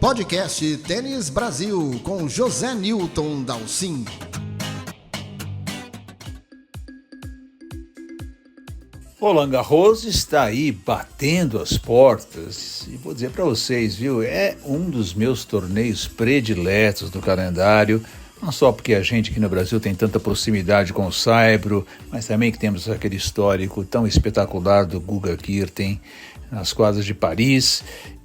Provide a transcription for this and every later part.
Podcast Tênis Brasil com José Newton Dalcin. Roland Garros está aí batendo as portas e vou dizer para vocês, viu, é um dos meus torneios prediletos do calendário, não só porque a gente aqui no Brasil tem tanta proximidade com o saibro, mas também que temos aquele histórico tão espetacular do Guga Kirten nas quadras de Paris.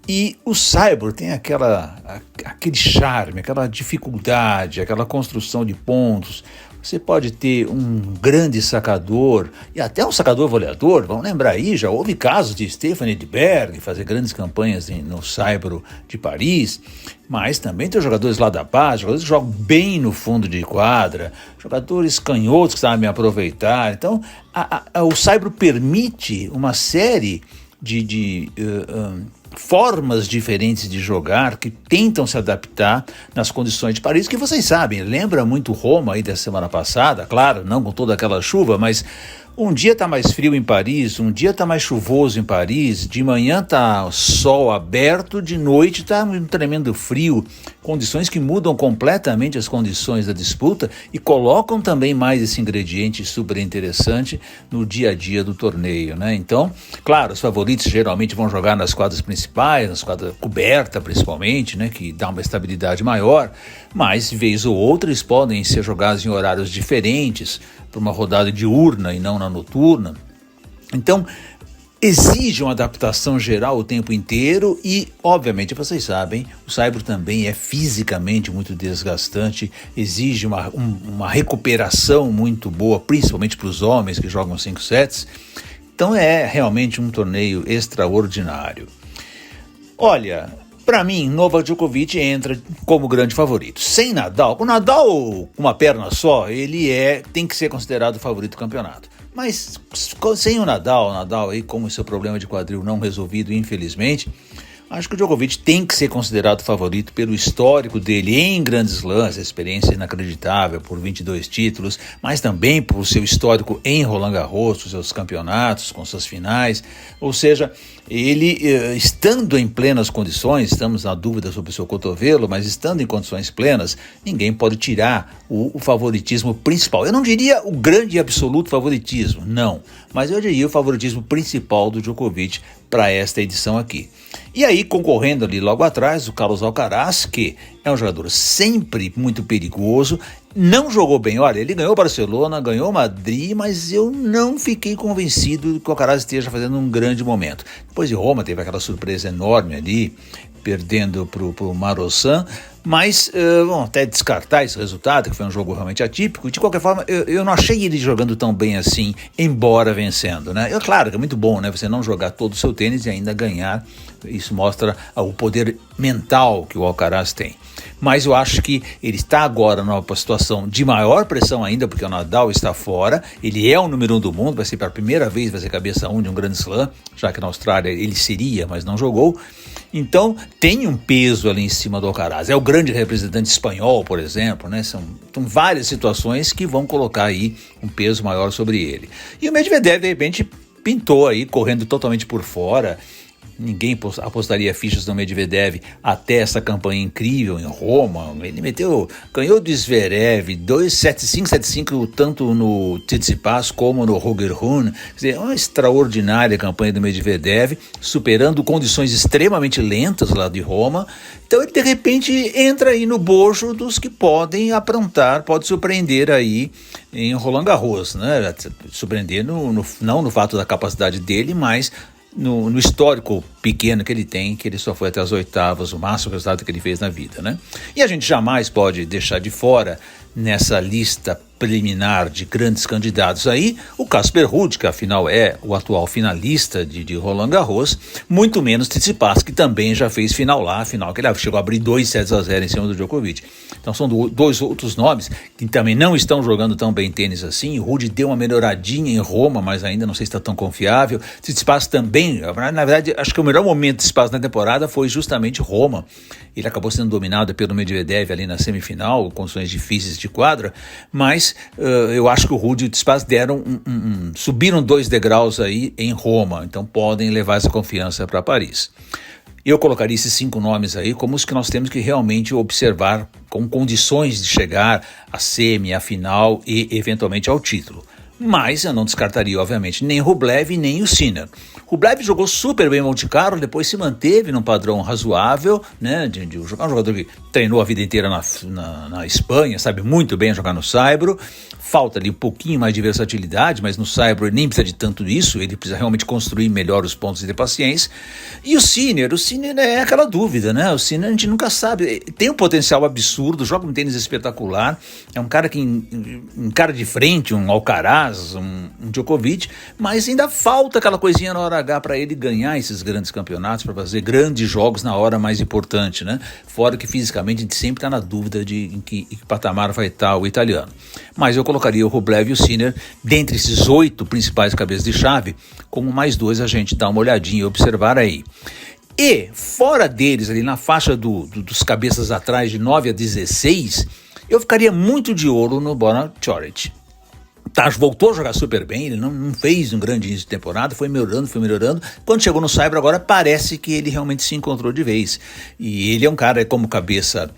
E o saibro tem aquele charme, aquela dificuldade, aquela construção de pontos. Você pode ter um grande sacador e até um sacador voleador. Vamos lembrar aí, já houve casos de Stefan Edberg fazer grandes campanhas no saibro de Paris, mas também tem jogadores lá da base, jogadores que jogam bem no fundo de quadra, jogadores canhotos que sabem aproveitar. Então, o saibro permite uma série de formas diferentes de jogar que tentam se adaptar nas condições de Paris, que vocês sabem, lembra muito Roma aí da semana passada, claro, não com toda aquela chuva, mas um dia está mais frio em Paris, um dia está mais chuvoso em Paris, de manhã está sol aberto, de noite está um tremendo frio, condições que mudam completamente as condições da disputa e colocam também mais esse ingrediente super interessante no dia a dia do torneio, né? Então, claro, os favoritos geralmente vão jogar nas quadras principais, nas quadras cobertas principalmente, né, que dá uma estabilidade maior, mas vez ou outra eles podem ser jogados em horários diferentes, para uma rodada diurna e não na noturna. Então, exige uma adaptação geral o tempo inteiro e, obviamente, vocês sabem, o saibro também é fisicamente muito desgastante, exige uma recuperação muito boa, principalmente para os homens que jogam 5 sets. Então é realmente um torneio extraordinário. Olha, para mim, Novak Djokovic entra como grande favorito. Sem Nadal, o Nadal com uma perna só, ele tem que ser considerado o favorito do campeonato. Mas sem o Nadal aí com o seu problema de quadril não resolvido, infelizmente, acho que o Djokovic tem que ser considerado favorito pelo histórico dele em grandes slams, a experiência inacreditável por 22 títulos, mas também por seu histórico em Roland Garros, os seus campeonatos, com suas finais. Ou seja, ele estando em plenas condições, estamos na dúvida sobre o seu cotovelo, mas estando em condições plenas, ninguém pode tirar o favoritismo principal. Eu não diria o grande e absoluto favoritismo, não, mas eu diria o favoritismo principal do Djokovic para esta edição aqui. E aí, concorrendo ali logo atrás, o Carlos Alcaraz, que é um jogador sempre muito perigoso, não jogou bem. Olha, ele ganhou Barcelona, ganhou Madrid, mas eu não fiquei convencido que o Alcaraz esteja fazendo um grande momento. Depois de Roma, teve aquela surpresa enorme ali, perdendo para o Marozsan, mas vamos até descartar esse resultado, que foi um jogo realmente atípico. De qualquer forma, eu não achei ele jogando tão bem assim, embora vencendo, né? Claro que é muito bom, né? Você não jogar todo o seu tênis e ainda ganhar. Isso mostra o poder mental que o Alcaraz tem. Mas eu acho que ele está agora numa situação de maior pressão ainda, porque o Nadal está fora, ele é o número 1 do mundo, vai ser pela primeira vez, vai ser cabeça 1 de um grande slam, já que na Austrália ele seria, mas não jogou. Então tem um peso ali em cima do Alcaraz, é o grande representante espanhol, por exemplo, né? São várias situações que vão colocar aí um peso maior sobre ele. E o Medvedev, de repente, pintou aí, correndo totalmente por fora. Ninguém apostaria fichas no Medvedev até essa campanha incrível em Roma. Ele ganhou do Zverev 2-7-5, 7-5 tanto no Tsitsipas como no Roger Rune. Quer dizer, uma extraordinária campanha do Medvedev, superando condições extremamente lentas lá de Roma. Então ele de repente entra aí no bojo dos que podem aprontar, pode surpreender aí em Roland Garros, né? Surpreender não no fato da capacidade dele, mas no histórico pequeno que ele tem, que ele só foi até as oitavas, o máximo resultado que ele fez na vida, né? E a gente jamais pode deixar de fora, nessa lista preliminar de grandes candidatos aí, o Casper Ruud, que afinal é o atual finalista de Roland Garros, muito menos Tsitsipas, que também já fez final lá, final que ele chegou a abrir 2-0 em cima do Djokovic. Então são dois outros nomes que também não estão jogando tão bem tênis assim. O Ruud deu uma melhoradinha em Roma, mas ainda não sei se está tão confiável. Tsitsipas também, na verdade, acho que o melhor momento de Tsitsipas na temporada foi justamente Roma. Ele acabou sendo dominado pelo Medvedev ali na semifinal, condições difíceis de quadra, mas eu acho que o Ruud e o Tsitsipas subiram 2 degraus aí em Roma, então podem levar essa confiança para Paris. Eu colocaria esses 5 nomes aí como os que nós temos que realmente observar com condições de chegar à semi, à final e eventualmente ao título. Mas eu não descartaria, obviamente, nem Rublev nem o Sinner. Rublev jogou super bem em Monte Carlo, depois se manteve num padrão razoável, né, de jogar um jogador que treinou a vida inteira na Espanha, sabe muito bem jogar no saibro. Falta ali um pouquinho mais de versatilidade, mas no saibro ele nem precisa de tanto isso, ele precisa realmente construir melhor os pontos e ter paciência. E o Sinner é aquela dúvida, né? O Sinner a gente nunca sabe, tem um potencial absurdo, joga um tênis espetacular, é um cara que encara de frente um Alcaraz, um Djokovic, mas ainda falta aquela coisinha na hora H para ele ganhar esses grandes campeonatos, para fazer grandes jogos na hora mais importante, né? Fora que fisicamente a gente sempre está na dúvida de em que patamar vai estar o italiano. Mas eu colocaria o Rublev e o Sinner dentre esses 8 principais cabeças de chave, como mais 2 a gente dá uma olhadinha e observar aí. E fora deles, ali na faixa dos cabeças atrás de 9 a 16, eu ficaria muito de olho no Borna Coric. Voltou a jogar super bem, ele não fez um grande início de temporada, foi melhorando. Quando chegou no saibro agora parece que ele realmente se encontrou de vez. E ele é um cara como cabeça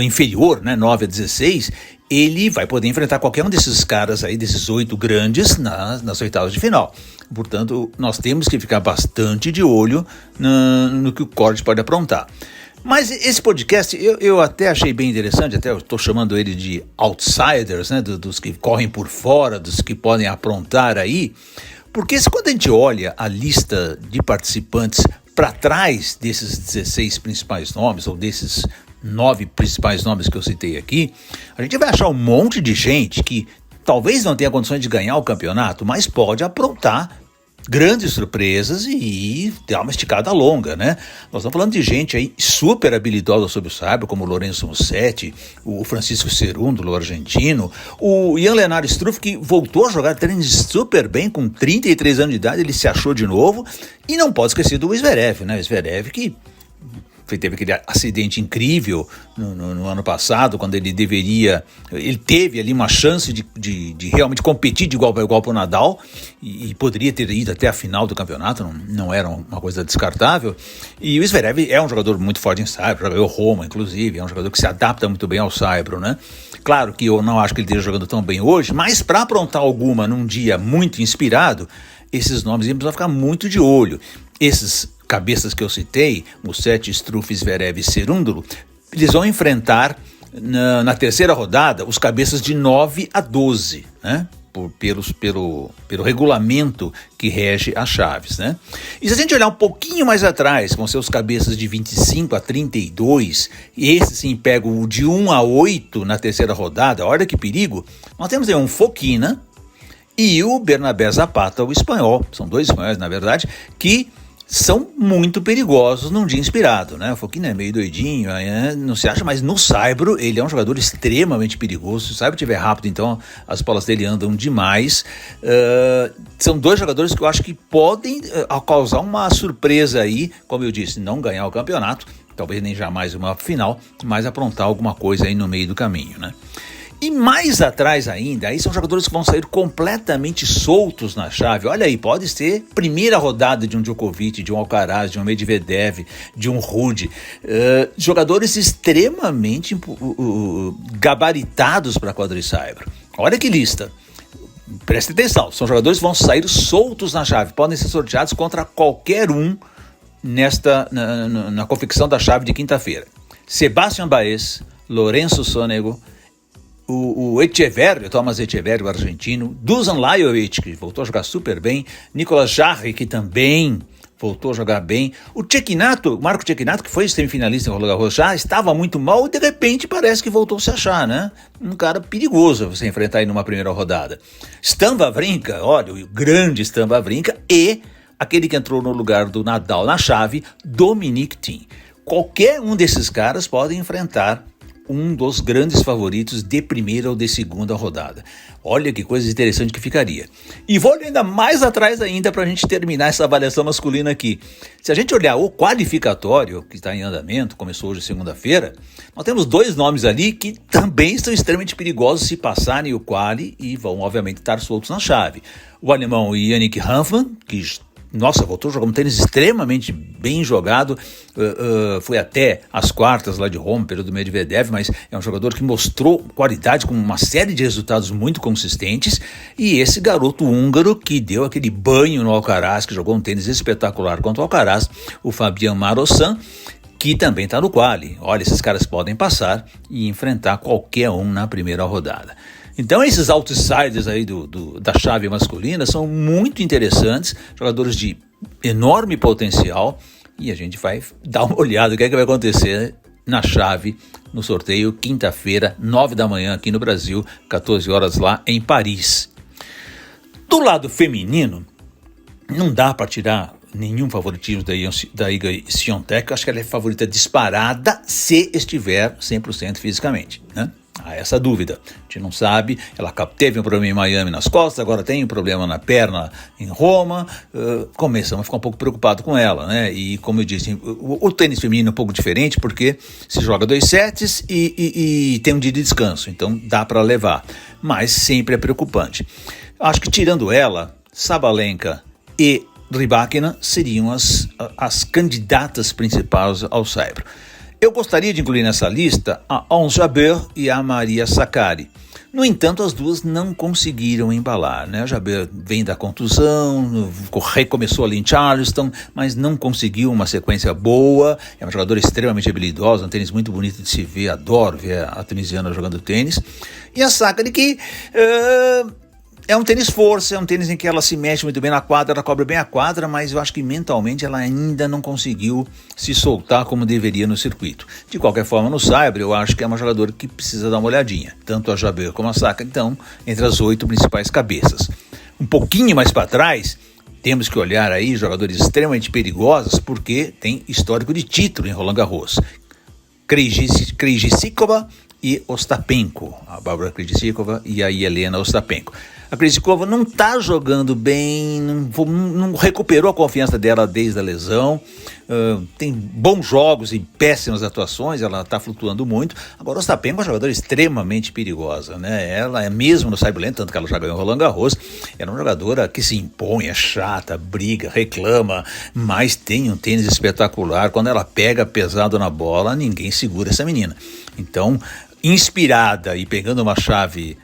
inferior, né, 9 a 16, ele vai poder enfrentar qualquer um desses caras aí, desses 8 grandes nas oitavas de final. Portanto, nós temos que ficar bastante de olho no que o Coric pode aprontar. Mas esse podcast eu até achei bem interessante, até eu estou chamando ele de outsiders, né, dos que correm por fora, dos que podem aprontar aí, porque quando a gente olha a lista de participantes para trás desses 16 principais nomes, ou desses 9 principais nomes que eu citei aqui, a gente vai achar um monte de gente que talvez não tenha condições de ganhar o campeonato, mas pode aprontar grandes surpresas e dar uma esticada longa, né? Nós estamos falando de gente aí super habilidosa sobre o saibro, como o Lorenzo Musetti, o Francisco Cerúndolo, o argentino, o Jan-Lennard Struff, que voltou a jogar tênis super bem, com 33 anos de idade, ele se achou de novo, e não pode esquecer do Zverev, né? O Zverev que teve aquele acidente incrível no ano passado, quando ele teve ali uma chance de realmente competir de igual para igual para o Nadal, e poderia ter ido até a final do campeonato, não era uma coisa descartável. E o Zverev é um jogador muito forte em saibro, jogou Roma inclusive, é um jogador que se adapta muito bem ao saibro, né? Claro que eu não acho que ele esteja jogando tão bem hoje, mas para aprontar alguma num dia muito inspirado, esses nomes precisam ficar muito de olho. Esses cabeças que eu citei, Musetti, Struff, Zverev e Cerúndolo, eles vão enfrentar na terceira rodada os cabeças de 9 a 12, né? Pelo regulamento que rege as chaves, né? E se a gente olhar um pouquinho mais atrás, vão ser os cabeças de 25 a 32, e esse sim pega o de 1 a 8 na terceira rodada, olha que perigo, nós temos aí um Fokina e o Bernabé Zapata, o espanhol, são 2 espanhóis na verdade, que são muito perigosos num dia inspirado, né? O Fokina é meio doidinho, não se acha, mas no saibro ele é um jogador extremamente perigoso. Se o saibro estiver rápido, então as bolas dele andam demais. São 2 jogadores que eu acho que podem causar uma surpresa aí, como eu disse, não ganhar o campeonato, talvez nem jamais uma final, mas aprontar alguma coisa aí no meio do caminho, né? E mais atrás ainda, aí são jogadores que vão sair completamente soltos na chave. Olha aí, pode ser primeira rodada de um Djokovic, de um Alcaraz, de um Medvedev, de um Ruud. Jogadores extremamente gabaritados para quadrisaibro. Olha que lista. Preste atenção, são jogadores que vão sair soltos na chave. Podem ser sorteados contra qualquer um na confecção da chave de quinta-feira. Sebastian Baez, Lorenzo Sonego, o Etcheverry, o Thomas Etcheverry, o argentino, Dusan Lajovic, que voltou a jogar super bem, Nicolas Jarry, que também voltou a jogar bem, o Marco Cecchinato, que foi semifinalista em Roland Garros, já estava muito mal e de repente parece que voltou a se achar, né? Um cara perigoso você enfrentar aí numa primeira rodada. Stan Wawrinka, olha, o grande Stan Wawrinka, e aquele que entrou no lugar do Nadal na chave, Dominic Thiem. Qualquer um desses caras pode enfrentar um dos grandes favoritos de primeira ou de segunda rodada. Olha que coisa interessante que ficaria. E vou olhar ainda mais atrás ainda para a gente terminar essa avaliação masculina aqui. Se a gente olhar o qualificatório, que está em andamento, começou hoje segunda-feira, nós temos 2 nomes ali que também estão extremamente perigosos se passarem o quali e vão obviamente estar soltos na chave. O alemão Yannick Hanfmann, que voltou a jogar um tênis extremamente bem jogado, foi até as quartas lá de Roma, período do Medvedev, mas é um jogador que mostrou qualidade com uma série de resultados muito consistentes, e esse garoto húngaro que deu aquele banho no Alcaraz, que jogou um tênis espetacular contra o Alcaraz, o Fabian Marosan, que também está no quali. Olha, esses caras podem passar e enfrentar qualquer um na primeira rodada. Então esses outsiders aí da chave masculina são muito interessantes, jogadores de enorme potencial, e a gente vai dar uma olhada no que vai acontecer na chave no sorteio quinta-feira, 9 da manhã aqui no Brasil, 14 horas lá em Paris. Do lado feminino, não dá para tirar nenhum favoritismo da Iga Swiatek. Acho que ela é favorita disparada se estiver 100% fisicamente, né? Há essa dúvida, a gente não sabe. Ela teve um problema em Miami nas costas, agora tem um problema na perna em Roma. Começamos a ficar um pouco preocupado com ela, né? E como eu disse, o tênis feminino é um pouco diferente, porque se joga 2 sets e tem um dia de descanso, então dá para levar, mas sempre é preocupante. Acho que tirando ela, Sabalenka e Rybakina seriam as candidatas principais ao Saibro. Eu gostaria de incluir nessa lista a Ons Jabeur e a Maria Sakkari. No entanto, as duas não conseguiram embalar, né? A Jabeur vem da contusão, recomeçou ali em Charleston, mas não conseguiu uma sequência boa. É uma jogadora extremamente habilidosa, um tênis muito bonito de se ver, adoro ver a tunisiana jogando tênis. E a Sakkari que é um tênis força, é um tênis em que ela se mexe muito bem na quadra, ela cobre bem a quadra, mas eu acho que mentalmente ela ainda não conseguiu se soltar como deveria no circuito. De qualquer forma, no Saibro, eu acho que é uma jogadora que precisa dar uma olhadinha. Tanto a Jabeur como a Sakkari, então, entre as 8 principais cabeças. Um pouquinho mais para trás, temos que olhar aí jogadores extremamente perigosos, porque tem histórico de título em Roland Garros. Krejcikova e Ostapenko, a Bárbara Krejcikova e a Jelena Ostapenko. A Krejcikova não está jogando bem, não recuperou a confiança dela desde a lesão, tem bons jogos e péssimas atuações, ela está flutuando muito. Agora, a Ostapenko é uma jogadora extremamente perigosa, né? Ela é mesmo no Saibro, tanto que ela já ganhou Roland Garros, ela é uma jogadora que se impõe, é chata, briga, reclama, mas tem um tênis espetacular. Quando ela pega pesado na bola, ninguém segura essa menina. Então, inspirada e pegando uma chave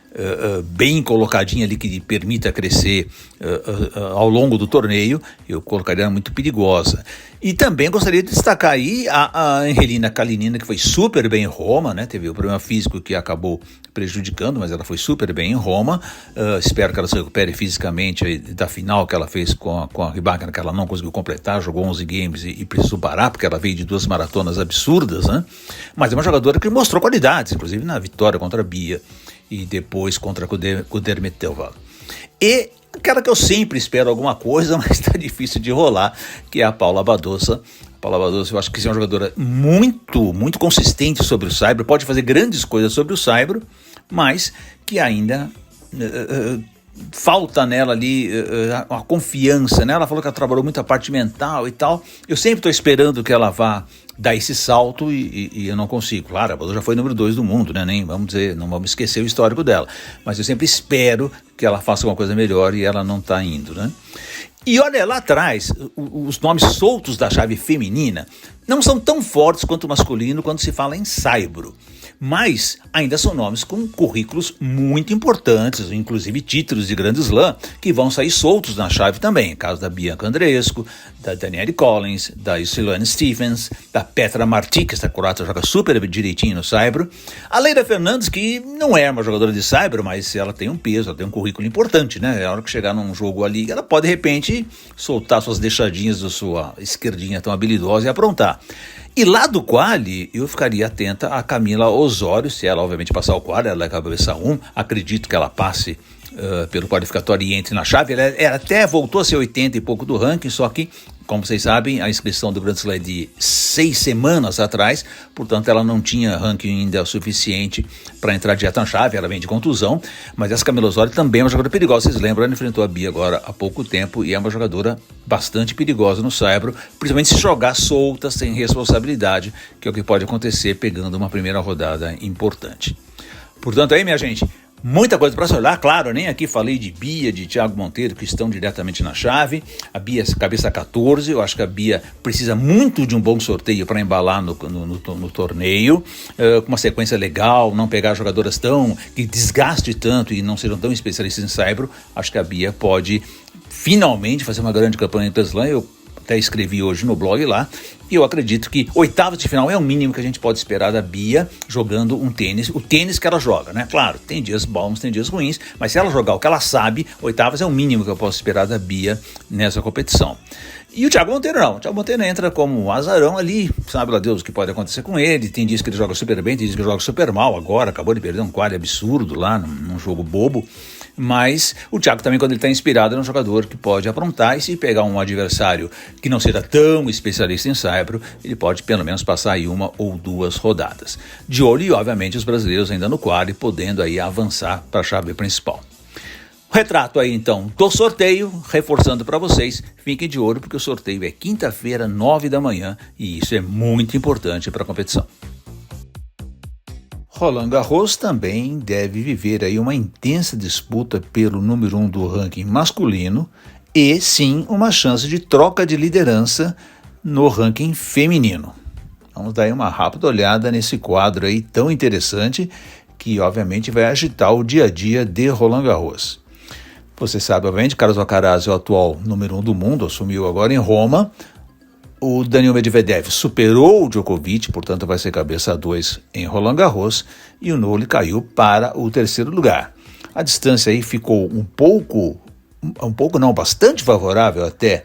bem colocadinha ali que lhe permita crescer ao longo do torneio, eu colocaria ela muito perigosa. E também gostaria de destacar aí a Angelina Kalinina, que foi super bem em Roma, né? Teve o problema físico que acabou prejudicando, mas ela foi super bem em Roma. Espero que ela se recupere fisicamente aí da final que ela fez com a Rybakina, que ela não conseguiu completar, jogou 11 games e precisou parar, porque ela veio de 2 maratonas absurdas, né? Mas é uma jogadora que mostrou qualidades, inclusive na vitória contra a Bia e depois contra a Kudermetova. E aquela que eu sempre espero alguma coisa, mas está difícil de rolar, que é a Paula Badosa. A Paula Badosa eu acho que é uma jogadora muito, muito consistente sobre o Saibro, pode fazer grandes coisas sobre o Saibro, mas que ainda falta nela ali a confiança, né? Ela falou que ela trabalhou muito a parte mental e tal. Eu sempre estou esperando que ela vá dar esse salto e eu não consigo. Claro, ela já foi número 2 do mundo, né? Nem vamos dizer, não vamos esquecer o histórico dela, mas eu sempre espero que ela faça alguma coisa melhor e ela não está indo, né? E olha, lá atrás, os nomes soltos da chave feminina não são tão fortes quanto o masculino quando se fala em Saibro, mas ainda são nomes com currículos muito importantes, inclusive títulos de Grand Slam, que vão sair soltos na chave também. Caso da Bianca Andreescu, da Danielle Collins, da Sloane Stephens, da Petra Martic, essa croata joga super direitinho no Saibro. A Leila Fernandes, que não é uma jogadora de Saibro, mas ela tem um peso, ela tem um currículo importante, né? A hora que chegar num jogo ali, ela pode, de repente, soltar suas deixadinhas da sua esquerdinha tão habilidosa e aprontar. E lá do quali, eu ficaria atenta a Camila Osório, se ela obviamente passar o quali, ela é cabeça 1, acredito que ela passe pelo qualificatório e entre na chave. Ela até voltou a ser 80 e pouco do ranking, só que, como vocês sabem, a inscrição do Grand Slam é de 6 semanas atrás, portanto ela não tinha ranking ainda o suficiente para entrar direto na chave, ela vem de contusão, mas essa Camila Osório também é uma jogadora perigosa, vocês lembram, ela enfrentou a Bia agora há pouco tempo e é uma jogadora bastante perigosa no Saibro, principalmente se jogar solta, sem responsabilidade, que é o que pode acontecer pegando uma primeira rodada importante. Portanto aí, minha gente, Muita coisa para se olhar, claro, eu nem aqui falei de Bia, de Thiago Monteiro, que estão diretamente na chave. A Bia é cabeça 14, eu acho que a Bia precisa muito de um bom sorteio para embalar no torneio, com uma sequência legal, não pegar jogadoras que desgaste tanto e não sejam tão especialistas em saibro. Acho que a Bia pode finalmente fazer uma grande campanha em Slam. Eu até escrevi hoje no blog lá, e eu acredito que oitavas de final é o mínimo que a gente pode esperar da Bia jogando um tênis, o tênis que ela joga, né? Claro, tem dias bons, tem dias ruins, mas se ela jogar o que ela sabe, oitavas é o mínimo que eu posso esperar da Bia nessa competição. E o Thiago Monteiro não, o Thiago Monteiro entra como um azarão ali, sabe lá Deus o que pode acontecer com ele, tem dias que ele joga super bem, tem dias que ele joga super mal, agora acabou de perder um quadro absurdo lá, num jogo bobo, mas o Thiago também, quando ele está inspirado, é um jogador que pode aprontar, e se pegar um adversário que não seja tão especialista em saibro, ele pode pelo menos passar aí uma ou duas rodadas. De olho, e obviamente os brasileiros ainda no quadro, podendo aí avançar para a chave principal. Retrato aí então do sorteio, reforçando para vocês, fiquem de olho porque o sorteio é quinta-feira, 9 da manhã, e isso é muito importante para a competição. Roland Garros também deve viver aí uma intensa disputa pelo número 1 do ranking masculino e sim uma chance de troca de liderança no ranking feminino. Vamos dar aí uma rápida olhada nesse quadro aí tão interessante que obviamente vai agitar o dia a dia de Roland Garros. Você sabe, obviamente, Carlos Alcaraz é o atual número 1 do mundo, assumiu agora em Roma. O Daniil Medvedev superou o Djokovic, portanto vai ser cabeça 2 em Roland Garros, e o Nole caiu para o terceiro lugar. A distância aí ficou bastante favorável até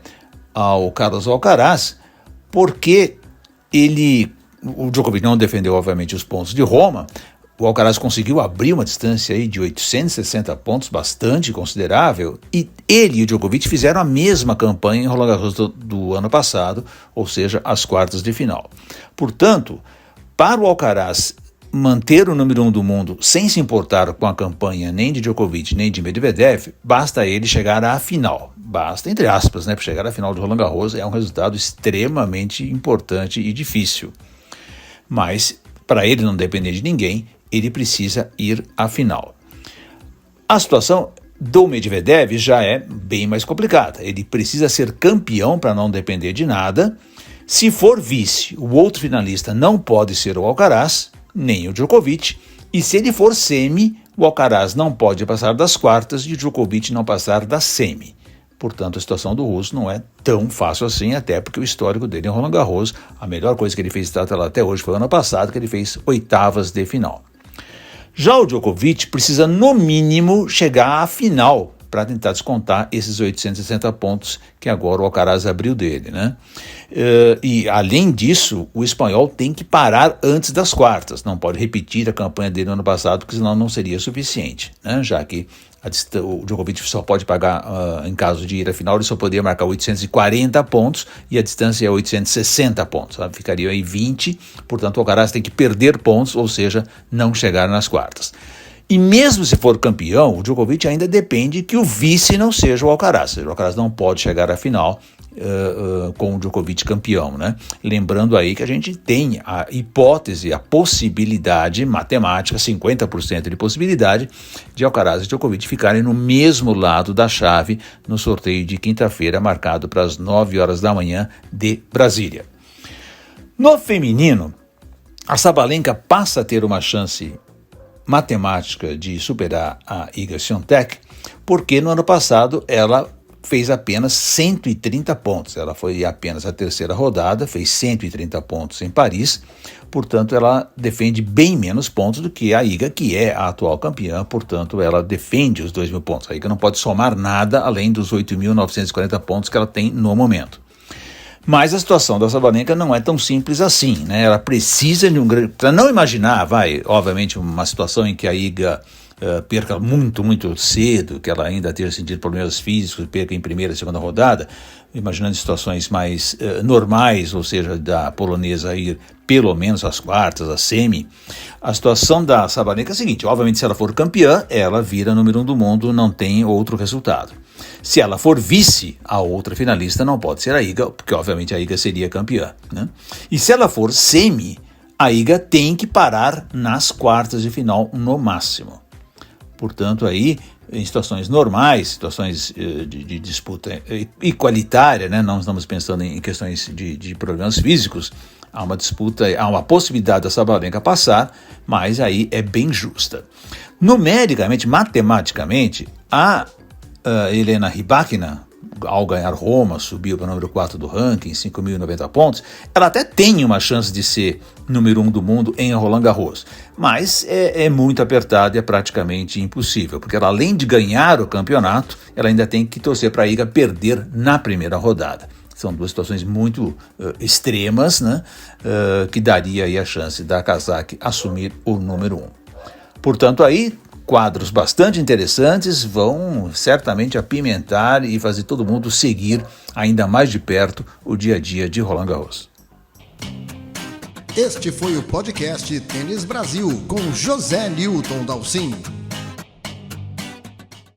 ao Carlos Alcaraz, porque o Djokovic não defendeu obviamente os pontos de Roma. O Alcaraz conseguiu abrir uma distância aí de 860 pontos, bastante considerável, e ele e o Djokovic fizeram a mesma campanha em Roland Garros do ano passado, ou seja, as quartas de final. Portanto, para o Alcaraz manter o número 1 do mundo sem se importar com a campanha nem de Djokovic nem de Medvedev, basta ele chegar à final. Basta, entre aspas, né, para chegar à final de Roland Garros é um resultado extremamente importante e difícil. Mas, para ele não depender de ninguém, ele precisa ir à final. A situação do Medvedev já é bem mais complicada. Ele precisa ser campeão para não depender de nada. Se for vice, o outro finalista não pode ser o Alcaraz, nem o Djokovic. E se ele for semi, o Alcaraz não pode passar das quartas e o Djokovic não passar da semi. Portanto, a situação do russo não é tão fácil assim, até porque o histórico dele em Roland Garros, a melhor coisa que ele fez até hoje foi o ano passado, que ele fez oitavas de final. Já o Djokovic precisa, no mínimo, chegar à final para tentar descontar esses 860 pontos que agora o Alcaraz abriu dele, né? E, além disso, o espanhol tem que parar antes das quartas, não pode repetir a campanha dele no ano passado, porque senão não seria suficiente, né? Já que o Djokovic só pode pagar, em caso de ir à final, ele só poderia marcar 840 pontos e a distância é 860 pontos, sabe? Ficaria aí 20, portanto o Alcaraz tem que perder pontos, ou seja, não chegar nas quartas. E mesmo se for campeão, o Djokovic ainda depende que o vice não seja o Alcaraz. O Alcaraz não pode chegar à final com o Djokovic campeão, né? Lembrando aí que a gente tem a hipótese, a possibilidade matemática, 50% de possibilidade de Alcaraz e Djokovic ficarem no mesmo lado da chave no sorteio de quinta-feira, marcado para as 9 horas da manhã de Brasília. No feminino, a Sabalenka passa a ter uma chance matemática de superar a Iga Swiatek, porque no ano passado ela fez apenas 130 pontos. Ela foi apenas a terceira rodada, fez 130 pontos em Paris, portanto ela defende bem menos pontos do que a Iga, que é a atual campeã, portanto ela defende os 2.000 pontos. A Iga não pode somar nada além dos 8.940 pontos que ela tem no momento. Mas a situação da Sabalenka não é tão simples assim, né? Ela precisa de um grande... Para não imaginar, obviamente, uma situação em que a Iga perca muito, muito cedo, que ela ainda tenha sentido problemas físicos, perca em primeira e segunda rodada, imaginando situações mais normais, ou seja, da polonesa ir pelo menos às quartas, às semi. A situação da Sabalenka é a seguinte: obviamente, se ela for campeã, ela vira número 1 do mundo, não tem outro resultado. Se ela for vice, a outra finalista não pode ser a Iga, porque obviamente a Iga seria campeã, né? E se ela for semi, a Iga tem que parar nas quartas de final no máximo. Portanto, aí, em situações normais, situações de disputa igualitária, né? Não estamos pensando em questões de problemas físicos, há uma disputa, há uma possibilidade da Sabalenka passar, mas aí é bem justa. Numericamente, matematicamente, a Elena Rybakina, ao ganhar Roma, subiu para o número 4 do ranking, 5.090 pontos, ela até tem uma chance de ser número 1 do mundo em Roland Garros, mas é muito apertado e é praticamente impossível, porque ela, além de ganhar o campeonato, ela ainda tem que torcer para a Iga perder na primeira rodada. São duas situações muito extremas, né, que daria aí a chance da Kazakh assumir o número 1. Portanto, aí quadros bastante interessantes vão certamente apimentar e fazer todo mundo seguir ainda mais de perto o dia a dia de Roland Garros. Este foi o podcast Tênis Brasil com José Newton Dalcin.